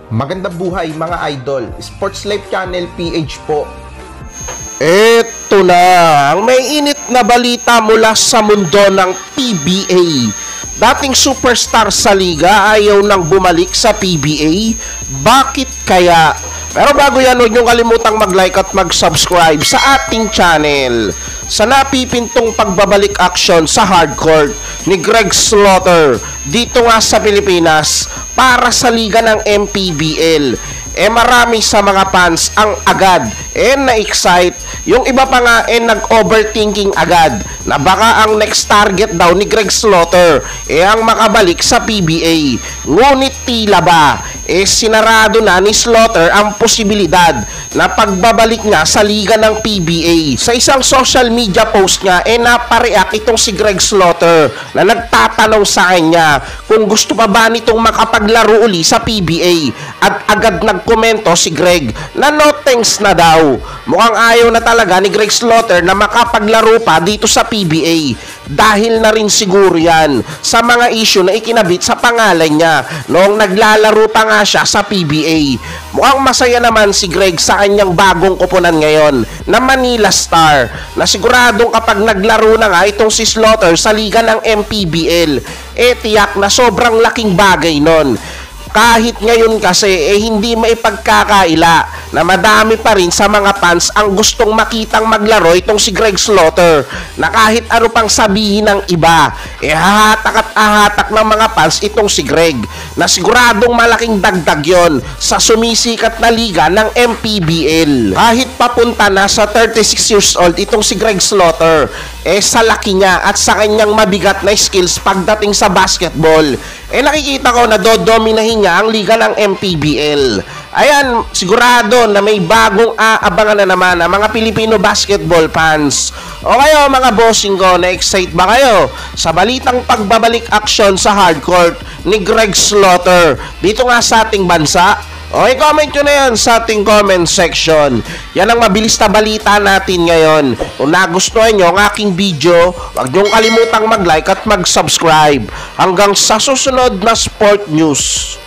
Magandang buhay mga idol, Sports Life Channel PH po. Eto na, ang may init na balita mula sa mundo ng PBA. Dating superstar sa liga ayaw nang bumalik sa PBA. Bakit kaya? Pero bago yan, huwag niyong kalimutang mag-like at mag-subscribe sa ating channel. Sa napipintong pagbabalik action sa hardcourt ni Greg Slaughter dito nga sa Pilipinas para sa liga ng MPBL, marami sa mga fans ang agad na-excite. Yung iba pa nga nag-overthinking agad na baka ang next target daw ni Greg Slaughter ang makabalik sa PBA. Ngunit tila ba sinarado na ni Slaughter ang posibilidad na pagbabalik nga sa liga ng PBA. Sa isang social media post niya napareact itong si Greg Slaughter na nagtatanong sa kanya kung gusto pa ba nitong makapaglaro uli sa PBA, at agad nagkomento si Greg na no thanks na daw. Mukhang ayaw na talaga ni Greg Slaughter na makapaglaro pa dito sa PBA dahil na rin siguro yan sa mga issue na ikinabit sa pangalan niya noong naglalaro pa nga siya sa PBA. Mukhang masaya naman si Greg sa kanyang bagong koponan ngayon na Manila Star, na siguradong kapag naglaro na nga itong si Slaughter sa liga ng MPBL, tiyak na sobrang laking bagay nun. Kahit ngayon kasi hindi maipagkakaila na madami pa rin sa mga fans ang gustong makitang maglaro itong si Greg Slaughter, na kahit ano pang sabihin ng iba hahatak at ahatak ng mga fans itong si Greg, na siguradong malaking dagdag yon sa sumisikat na liga ng MPBL. Kahit papunta na sa 36 years old itong si Greg Slaughter, sa laki niya at sa kanyang mabigat na skills pagdating sa basketball, nakikita ko na dodominahin niya ang liga ng MPBL. Ayan, sigurado na may bagong aabangan na naman ang mga Pilipino basketball fans. O kayo mga bossing ko, na-excite ba kayo sa balitang pagbabalik action sa hardcourt ni Greg Slaughter dito nga sa ating bansa? O i-comment nyo na yan sa ating comment section. Yan ang mabilis na balita natin ngayon. Kung nagustuhan nyo ang aking video, huwag nyong kalimutang mag-like at mag-subscribe. Hanggang sa susunod na sport news.